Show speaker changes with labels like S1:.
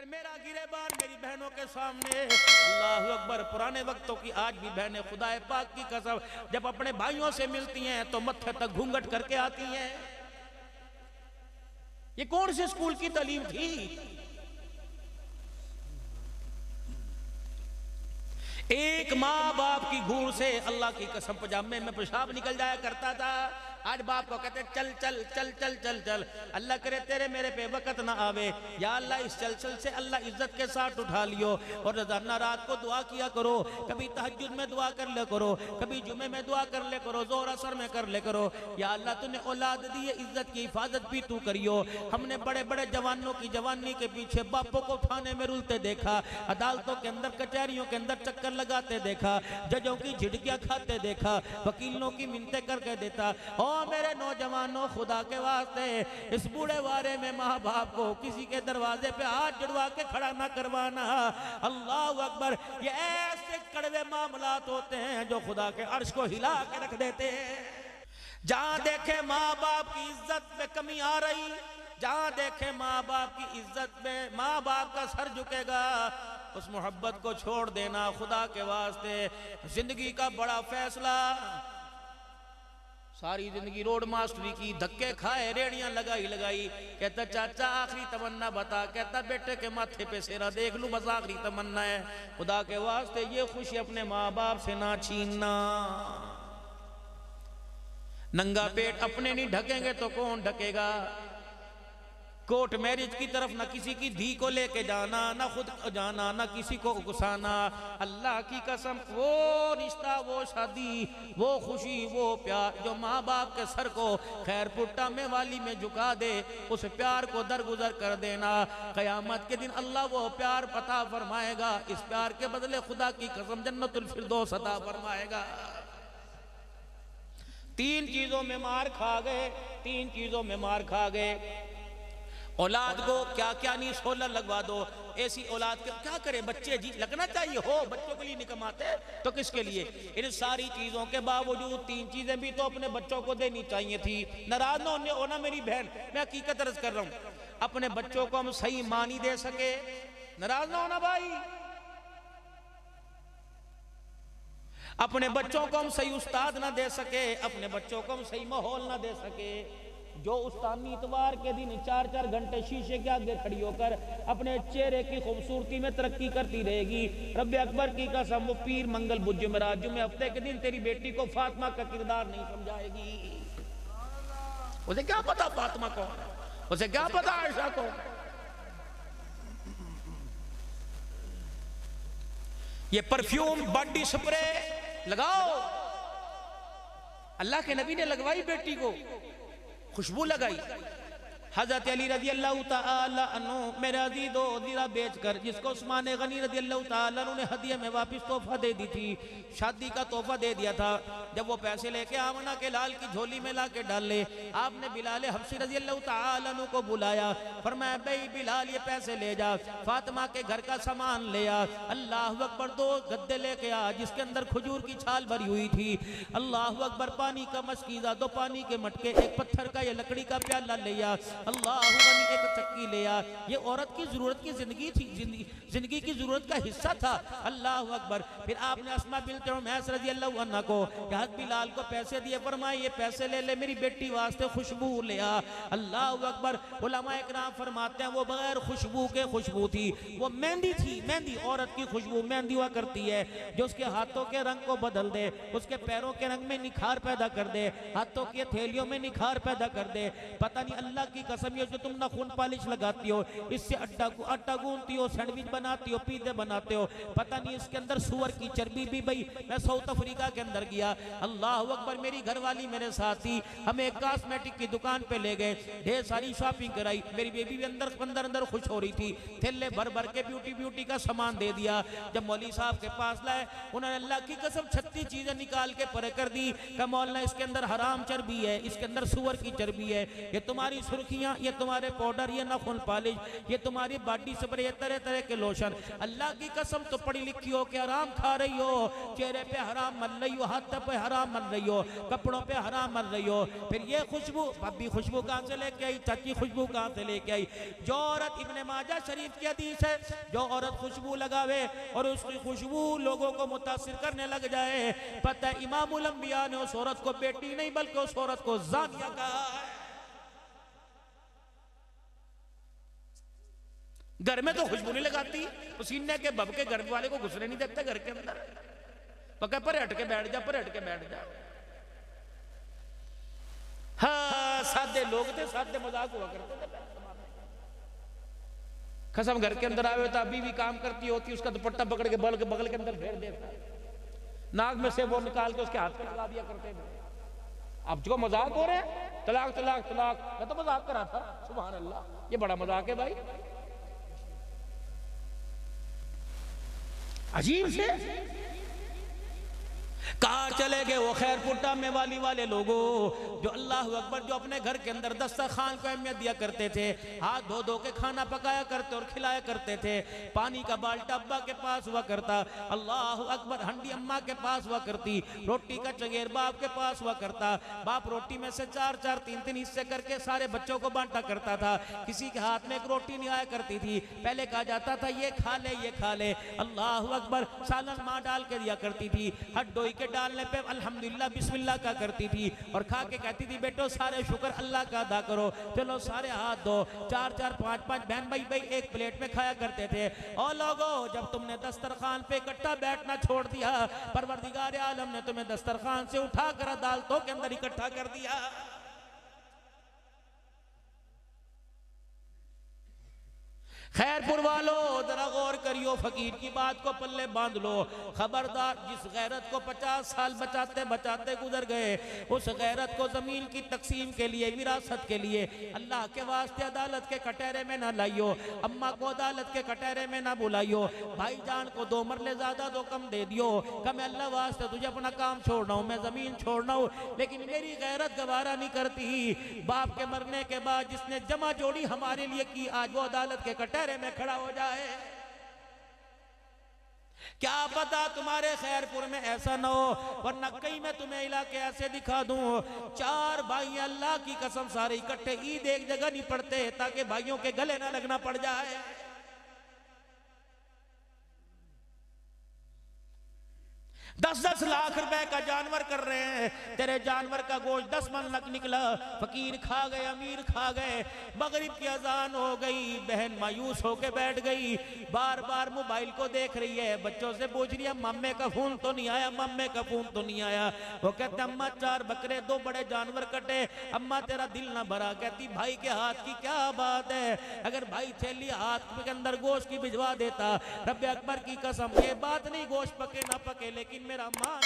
S1: मेरा गिरेबान मेरी बहनों के सामने। अल्लाह अकबर। पुराने वक्तों की आज भी बहनें खुदाए पाक की कसम जब अपने भाइयों से मिलती हैं तो मत्थे तक घूंघट करके आती हैं। ये कौन से स्कूल की तालीम थी? एक माँ बाप की घूर से अल्लाह की कसम पजामे में पेशाब निकल जाया करता था। आज बाप को कहते चल चल चल चल चल चल। अल्लाह करे तेरे मेरे पे वक़्त ना आवे। या अल्लाह इस चल चल से अल्लाह इज्जत के साथ उठा लियो। और रोजाना रात को दुआ किया करो, कभी तहज्जुद में दुआ कर ले करो, कभी जुमे में दुआ कर ले करो, जोर असर में कर ले करो। या अल्लाह तूने औलाद दी है, इज्जत की हिफाजत भी तू करियो। हमने बड़े बड़े जवानों की जवानी के पीछे बापों को थाने में रुलते देखा, अदालतों के अंदर कचहरियों के अंदर चक्कर लगाते देखा, जजों की झिड़कियां खाते देखा, वकीलों की मिन्नतें करके देता। ओ मेरे नौजवानों, खुदा के वास्ते इस बूढ़े वारे में माँ बाप को किसी के दरवाजे पे हाथ जुड़वा के खड़ा ना करवाना। अल्लाह अकबर। ये ऐसे कड़वे मामलात होते हैं जो खुदा के अर्श को हिला के रख देते हैं। जहां देखे माँ बाप की इज्जत में कमी आ रही, जहां देखे माँ बाप की इज्जत में माँ बाप का सर झुकेगा, उस मोहब्बत को छोड़ देना। खुदा के वास्ते जिंदगी का बड़ा फैसला। सारी जिंदगी रोड मास्टरी की, धक्के खाए, रेड़ियां लगाई लगाई। कहता चाचा आखिरी तमन्ना बता। कहता बेटे के माथे पे सेरा देख लूं, बस आखिरी तमन्ना है। खुदा के वास्ते ये खुशी अपने माँ बाप से ना छीनना। नंगा पेट अपने नहीं ढकेंगे तो कौन ढकेगा? कोर्ट मैरिज की तरफ ना किसी की धी को लेके जाना, ना खुद जाना, ना किसी को उकसाना। अल्लाह की कसम वो रिश्ता, वो शादी, वो खुशी, वो प्यार जो माँ बाप के सर को खैरपुट्टा में वाली में झुका दे, उस प्यार को दरगुजर कर देना। क़यामत के दिन अल्लाह वो प्यार पता फरमाएगा। इस प्यार के बदले खुदा की कसम जन्नतुल फिरदौस अता फरमाएगा। तीन चीजों में मार खा गए, तीन चीजों में मार खा गए। औलाद को क्या क्या नहीं, सोलर लगवा दो। ऐसी औलाद के क्या करे बच्चे? जी लगना चाहिए हो, बच्चों के लिए नहीं कमाते तो किसके लिए? इन सारी चीजों के बावजूद तीन चीजें भी तो अपने बच्चों को देनी चाहिए थी। नाराज ना होना मेरी बहन, मैं हकीकत अर्ज कर रहा हूं। अपने बच्चों को हम सही मां नहीं दे सके, नाराज ना होना भाई। अपने बच्चों को हम सही उस्ताद ना दे सके, अपने बच्चों को हम सही माहौल ना दे सके। जो उस्तानी इतवार के दिन 4-4 घंटे शीशे के आगे खड़ी होकर अपने चेहरे की खूबसूरती में तरक्की करती रहेगी, रब्बे अकबर की कसम वो पीर मंगल बुध जुमेरात जुमे हफ्ते के दिन तेरी बेटी को फातिमा का किरदार नहीं समझाएगी। उसे क्या पता फातिमा कौन है, उसे क्या पता आयशा कौन है। ये परफ्यूम बॉडी स्प्रे लगाओ, अल्लाह के नबी ने लगवाई बेटी को, खुशबू लगाई। हजरत अली रजी अल्लाह तआला अन्हु मेरा दीदो दीरा बेचकर जिसको उस्मान गनी रजी अल्लाह तआला अन्हु ने हदिया में वापस तोहफा दे दी थी, शादी का तोहफा दे दिया था। जब वो पैसे लेके आमना के लाल की झोली में ला के डाले, आपने बिलाल हबशी रजी अल्लाह तआला अन्हु को बुलाया, फरमाया भाई बिलाल ये पैसे ले जा, फातिमा के घर का सामान ले आ। अल्लाह अकबर। 2 गद्दे लेके आ जिसके अंदर खजूर की छाल भरी हुई थी। अल्लाह अकबर। पानी का मशकीज़ा, 2 पानी के मटके, 1 पत्थर का ये लकड़ी का प्याला ले आ। अल्लाह एक चक्की ले आ। ये औरत की जरूरत की जिंदगी थी, जिंदगी की जरूरत का हिस्सा था। अल्लाह अकबर। फिर आपने अस्मा बिन्त उमैस रज़ी अल्लाह अन्हा को हज़रत बिलाल को पैसे दिए, फरमाए ये पैसे ले ले मेरी बेटी वास्ते खुशबू ले आ। अल्लाह अकबर। उलमा इकराम फरमाते हैं वो बगैर खुशबू के खुशबू थी, वो मेहंदी थी, मेहंदी। औरत की खुशबू मेहंदी हुआ करती है जो उसके हाथों के रंग को बदल दे, उसके पैरों के रंग में निखार पैदा कर दे, हाथों की थैलियों में निखार पैदा कर दे। पता नहीं अल्लाह की कसम ये जो तुम नाखून पालिश लगाती हो, इससे आटा गूंथती हो, सैंडविच बनाती हो, पिज़्ज़ा बनाते हो, पता नहीं इसके अंदर सुअर की चर्बी भी। भाई मैं साउथ अफ्रीका के अंदर गया, अल्लाह अकबर। मेरी घरवाली मेरे साथ थी, हमें एक कॉस्मेटिक की दुकान पे ले गए, ढेर सारी शॉपिंग कराई। मेरी बेबी भी अंदर खुश हो रही थी, थैले भर भर के ब्यूटी का सामान दे दिया। जब मौली साहब के पास लाए, उन्होंने अल्लाह की कसम 36 चीजें निकाल के परे कर दी। मौलाना इसके अंदर हराम चर्बी है, इसके अंदर सुअर की चर्बी है, ये तुम्हारी सुर्खी सुर्खियां, ये तुम्हारे पाउडर, ये नाखून पालिश, ये तुम्हारी बॉडी स्प्रे, ये तरह तरह के लोशन, अल्लाह की कसम तो पढ़ी लिखी हो कि हराम खा रही हो, चेहरे पे हराम मल रही हो, हाथ पे हराम मल रही हो, कपड़ों पे हराम मल रही हो। फिर ये खुशबू, भाभी खुशबू कहां से लेके आई, चाची खुशबू कहां से लेके आई? जो औरत, इब्ने माजा शरीफ की हदीस है, जो औरत खुशबू लगावे और उसकी खुशबू लोगों को मुतासिर करने लग जाए, पता है इमामुल अंबिया ने उस औरत को बेटी नहीं बल्कि उस औरत को जानिया कहा है। घर में तो खुशबू नहीं लगाती, पसीने के बब के घर वाले को घुसने नहीं देते घर के अंदर, पक्का पर हट के बैठ जा, पर हट के बैठ जा। हाँ, सादे लोग थे, सादे मजाक हुआ करते थे। कसम घर के अंदर आवे तो अभी भी काम करती होती, उसका दुपट्टा पकड़ के बगल के अंदर फेर देता, नाक में से वो निकाल के उसके हाथ पे लगा दिया करते थे। अब जो मजाक हो रहे हैं, तलाक तलाक तलाक, मैं तो मजाक कर रहा था, सुभान अल्लाह, ये बड़ा मजाक है भाई, अजीब से। कहाँ चले गए वो खैरपुर टामे वाले लोगों, जो अल्लाह अकबर, जो अपने घर के अंदर दस्तरखान को अहमियत दिया करते थे, हाथ धो धो के खाना पकाया करते और खिलाया करते थे, पानी का बाल्टा अब्बा के पास हुआ करता, अल्लाह अकबर, हंडी अम्मा के पास हुआ करती, रोटी का चगेर बाप के पास हुआ करता, बाप रोटी में से 4-4 3-3 हिस्से करके सारे बच्चों को बांटा करता था, किसी के हाथ में एक रोटी नहीं आया करती थी, पहले कहा जाता था ये खा ले, ये खा ले, अल्लाह अकबर, सालन माँ डाल के दिया करती थी, हड्डोई के डालने पे अल्हम्दुलिल्लाह बिस्मिल्लाह का करती थी, और खा के कहती थी बेटो सारे शुक्र अल्लाह का अदा करो, चलो सारे हाथ दो, 4-4 5-5 बहन भाई एक प्लेट में खाया करते थे। और लोगों, जब तुमने दस्तरखान पे इकट्ठा बैठना छोड़ दिया, परवरदिगार आलम ने तुम्हें दस्तरखान से उठा कर अदालतों के अंदर इकट्ठा कर दिया। खैरपुर वालों, जरा गौर करियो, फकीर की बात को पल्ले बांध लो, खबरदार, जिस गैरत को 50 साल बचाते बचाते गुजर गए, उस गैरत को जमीन की तकसीम के लिए, विरासत के लिए अल्लाह के वास्ते अदालत के कटहरे में ना लाइयो, अम्मा को अदालत के कटहरे में ना बुलाइयो, भाईजान को 2 मरले ज्यादा दो कम दे दियो, कम अल्लाह वास्ते तुझे अपना काम छोड़ना हूं, मैं जमीन छोड़ना हूं, लेकिन मेरी गैरत गवारा नहीं करती, बाप के मरने के बाद जिसने जमा जोड़ी हमारे लिए की, आज वो अदालत के कटहरे में खड़ा हो जाए। क्या पता तुम्हारे खैरपुर में ऐसा न हो, वरना कहीं मैं तुम्हें इलाके ऐसे दिखा दूं, 4 भाई अल्लाह की कसम सारे इकट्ठे ईद एक जगह नहीं पड़ते ताकि भाइयों के गले ना लगना पड़ जाए। 10-10 लाख रुपए का जानवर कर रहे हैं, तेरे जानवर का गोश्त 10 मन लग निकला, फकीर खा गए, अमीर खा गए, मगरिब की अजान हो गई, बहन मायूस होके बैठ गई, बार बार मोबाइल को देख रही है, बच्चों से पूछ रही है मम्मे का फोन तो नहीं आया, मम्मे का फोन तो नहीं आया। वो कहते अम्मा 4 बकरे 2 बड़े जानवर कटे, अम्मा तेरा दिल ना भरा। कहती भाई के हाथ की क्या बात है, अगर भाई थैली हाथ के अंदर गोश्त की भिजवा देता, रब्बे अकबर की कसम ये बात नहीं गोश्त पके ना पके, लेकिन मेरा मान